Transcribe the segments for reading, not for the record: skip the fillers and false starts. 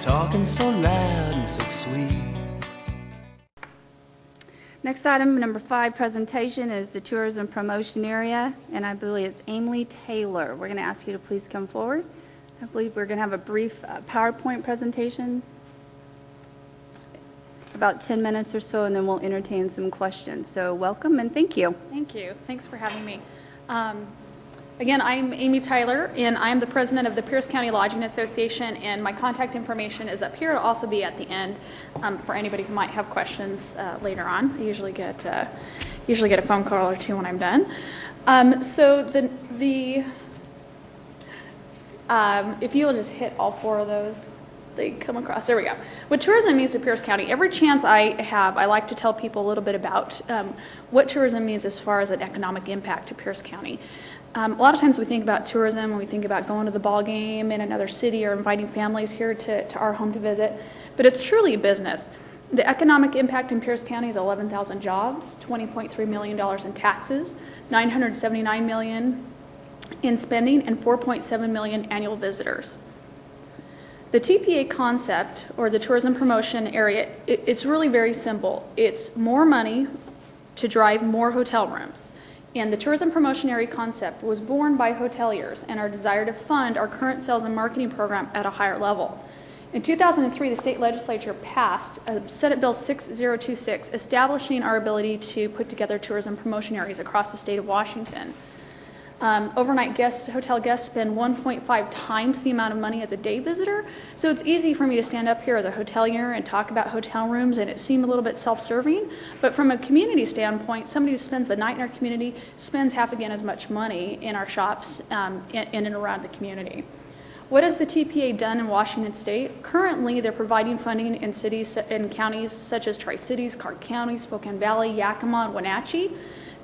talking so loud and so sweet. Next item, number 5, presentation is the tourism promotion area, and I believe it's Emily Taylor. We're going to ask you to please come forward. I believe we're going to have a brief PowerPoint presentation, about 10 minutes or so, and then we'll entertain some questions. So welcome and thank you. Thank you. Thanks for having me. Again, I'm Amy Tyler, and I'm the president of the Pierce County Lodging Association, and my contact information is up here. It'll also be at the end for anybody who might have questions later on. I usually get a phone call or two when I'm done. If you will just hit all 4 of those, they come across. There we go. What tourism means to Pierce County. Every chance I have, I like to tell people a little bit about what tourism means as far as an economic impact to Pierce County. A lot of times we think about tourism when we think about going to the ball game in another city or inviting families here to our home to visit, but it's truly a business. The economic impact in Pierce County is 11,000 jobs, $20.3 million in taxes, $979 million in spending, and 4.7 million annual visitors. The TPA concept, or the tourism promotion area, it's really very simple. It's more money to drive more hotel rooms. And the tourism promotion area concept was born by hoteliers and our desire to fund our current sales and marketing program at a higher level. In 2003, the state legislature passed Senate Bill 6026, establishing our ability to put together tourism promotion areas across the state of Washington. Overnight hotel guests spend 1.5 times the amount of money as a day visitor, so it's easy for me to stand up here as a hotelier and talk about hotel rooms, and it seemed a little bit self-serving, but from a community standpoint, somebody who spends the night in our community spends half again as much money in our shops in and around the community. What has the TPA done in Washington State? Currently, they're providing funding in cities and counties such as Tri-Cities, Clark County, Spokane Valley, Yakima, and Wenatchee.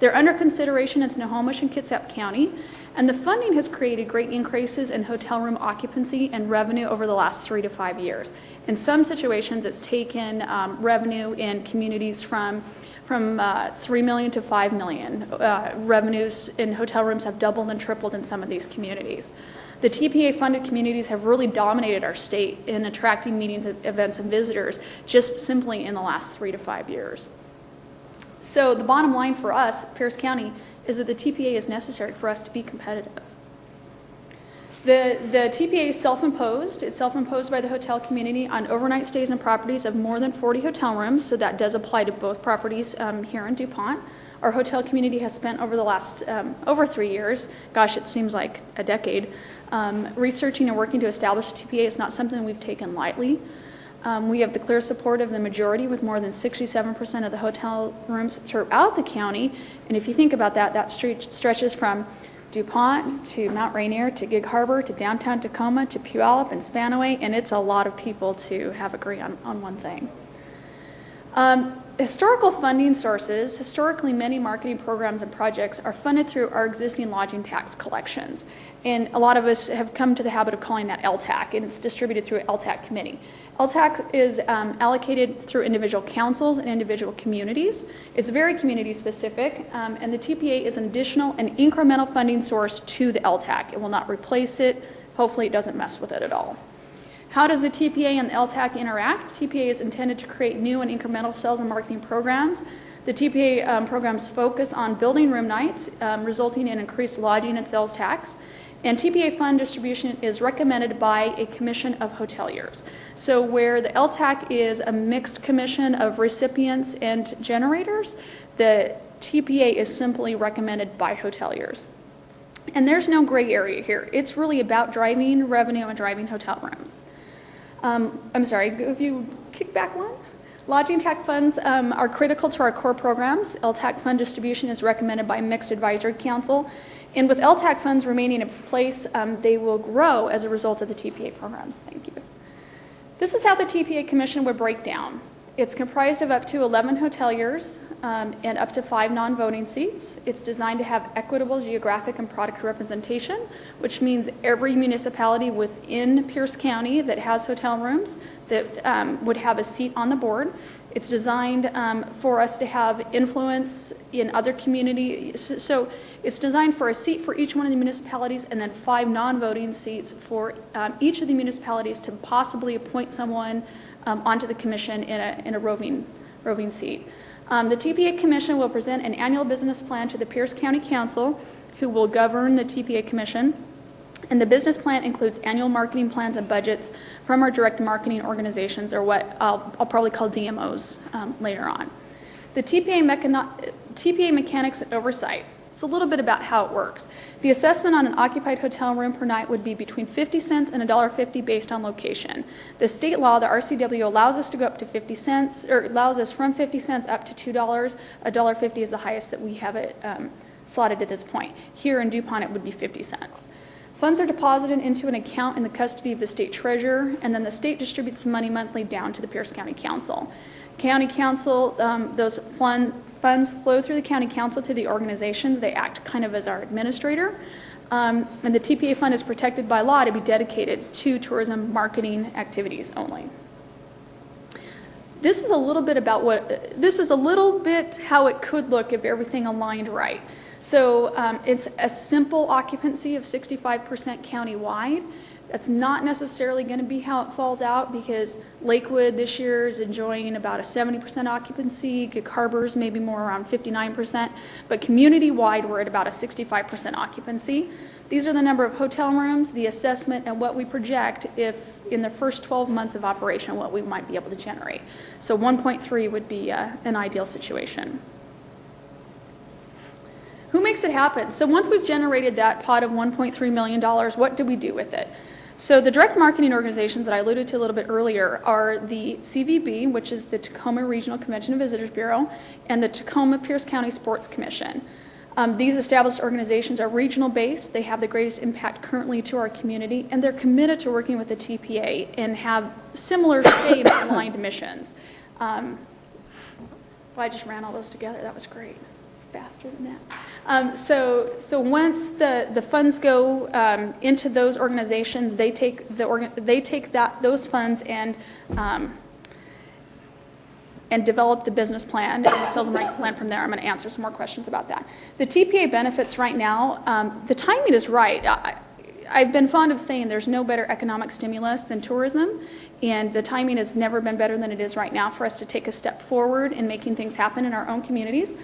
They're under consideration in Snohomish and Kitsap County, and the funding has created great increases in hotel room occupancy and revenue over the last 3 to 5 years. In some situations, it's taken revenue in communities from $3 million to $5 million. Revenues in hotel rooms have doubled and tripled in some of these communities. The TPA-funded communities have really dominated our state in attracting meetings, events, and visitors just simply in the last 3 to 5 years. So the bottom line for us, Pierce County, is that the TPA is necessary for us to be competitive. The TPA is self-imposed. It's self-imposed by the hotel community on overnight stays in properties of more than 40 hotel rooms, so that does apply to both properties here in DuPont. Our hotel community has spent over the last, over 3 years, gosh, it seems like a decade, researching and working to establish a TPA. Is not something we've taken lightly. We have the clear support of the majority with more than 67% of the hotel rooms throughout the county. And if you think about that, that stretches from DuPont to Mount Rainier to Gig Harbor to downtown Tacoma to Puyallup and Spanaway, and it's a lot of people to have agree on one thing. Historical funding sources, historically many marketing programs and projects are funded through our existing lodging tax collections. And a lot of us have come to the habit of calling that LTAC, and it's distributed through an LTAC committee. LTAC is allocated through individual councils and individual communities. It's very community specific, and the TPA is an additional and incremental funding source to the LTAC. It will not replace it. Hopefully it doesn't mess with it at all. How does the TPA and the LTAC interact? TPA is intended to create new and incremental sales and marketing programs. The TPA programs focus on building room nights, resulting in increased lodging and sales tax. And TPA fund distribution is recommended by a commission of hoteliers. So where the LTAC is a mixed commission of recipients and generators, the TPA is simply recommended by hoteliers. And there's no gray area here. It's really about driving revenue and driving hotel rooms. I'm sorry, if you kick back one. Lodging tax funds are critical to our core programs. LTAC fund distribution is recommended by a mixed advisory council. And with LTAC funds remaining in place, they will grow as a result of the TPA programs. Thank you. This is how the TPA commission would break down. It's comprised of up to 11 hoteliers and up to 5 non-voting seats. It's designed to have equitable geographic and product representation, which means every municipality within Pierce County that has hotel rooms that would have a seat on the board. It's designed for us to have influence in other communities. So it's designed for a seat for each one of the municipalities and then 5 non-voting seats for each of the municipalities to possibly appoint someone onto the commission in a roving seat. The TPA Commission will present an annual business plan to the Pierce County Council, who will govern the TPA Commission. And the business plan includes annual marketing plans and budgets from our direct marketing organizations, or what I'll probably call DMOs later on. The TPA mechanics and oversight. It's a little bit about how it works. The assessment on an occupied hotel room per night would be between 50 cents and $1.50 based on location. The state law, the RCW, allows us to go up to 50 cents, or allows us from 50 cents up to $2. $1.50 is the highest that we have it slotted at this point. Here in DuPont, it would be 50 cents. Funds are deposited into an account in the custody of the state treasurer, and then the state distributes the money monthly down to the Pierce County Council. County Council, those funds flow through the County Council to the organizations. They act kind of as our administrator. And the TPA fund is protected by law to be dedicated to tourism marketing activities only. This is a little bit how it could look if everything aligned right. So it's a simple occupancy of 65% countywide. That's not necessarily going to be how it falls out, because Lakewood this year is enjoying about a 70% occupancy. Gig Harbor's maybe more around 59%, but community-wide we're at about a 65% occupancy. These are the number of hotel rooms, the assessment, and what we project if in the first 12 months of operation what we might be able to generate. So 1.3 would be an ideal situation. Who makes it happen? So once we've generated that pot of $1.3 million, what do we do with it? So the direct marketing organizations that I alluded to a little bit earlier are the CVB, which is the Tacoma Regional Convention and Visitors Bureau, and the Tacoma Pierce County Sports Commission. These established organizations are regional based. They have the greatest impact currently to our community, and they're committed to working with the TPA and have similar same aligned missions. Well, I just ran all those together. That was great. Faster than that. So once the funds go into those organizations, they take those funds and develop the business plan and the sales and marketing plan from there. I'm going to answer some more questions about that. The TPA benefits right now, the timing is right. I've been fond of saying there's no better economic stimulus than tourism, and the timing has never been better than it is right now for us to take a step forward in making things happen in our own communities.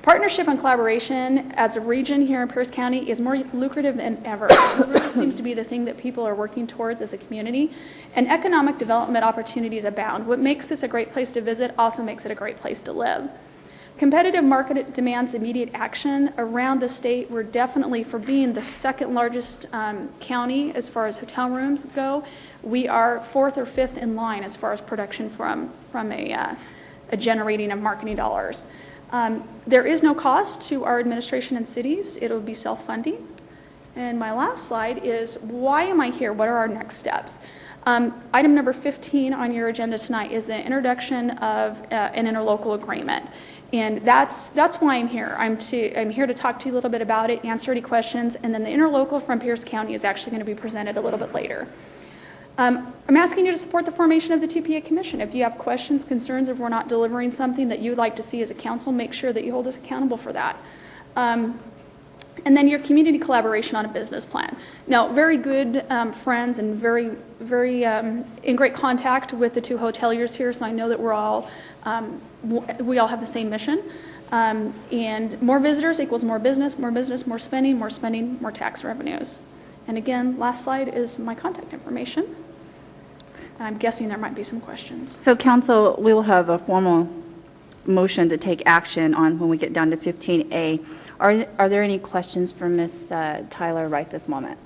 Partnership and collaboration as a region here in Pierce County is more lucrative than ever. It really seems to be the thing that people are working towards as a community. And economic development opportunities abound. What makes this a great place to visit also makes it a great place to live. Competitive market demands immediate action. Around the state, we're definitely, for being the second largest county as far as hotel rooms go, we are 4th or 5th in line as far as production from a generating of marketing dollars. There is no cost to our administration and cities. It'll be self-funding. And my last slide is, why am I here? What are our next steps? Item number 15 on your agenda tonight is the introduction of an interlocal agreement. And that's why I'm here. I'm here to talk to you a little bit about it, answer any questions, and then the interlocal from Pierce County is actually going to be presented a little bit later. I'm asking you to support the formation of the TPA Commission. If you have questions, concerns, if we're not delivering something that you would like to see as a council, make sure that you hold us accountable for that. And then your community collaboration on a business plan. Now, very good friends and very in great contact with the 2 hoteliers here, so I know that we all have the same mission. And more visitors equals more business, more spending, more tax revenues. And again, last slide is my contact information. And I'm guessing there might be some questions. So council, we will have a formal motion to take action on when we get down to 15A. Are there any questions for Ms. Tyler right this moment?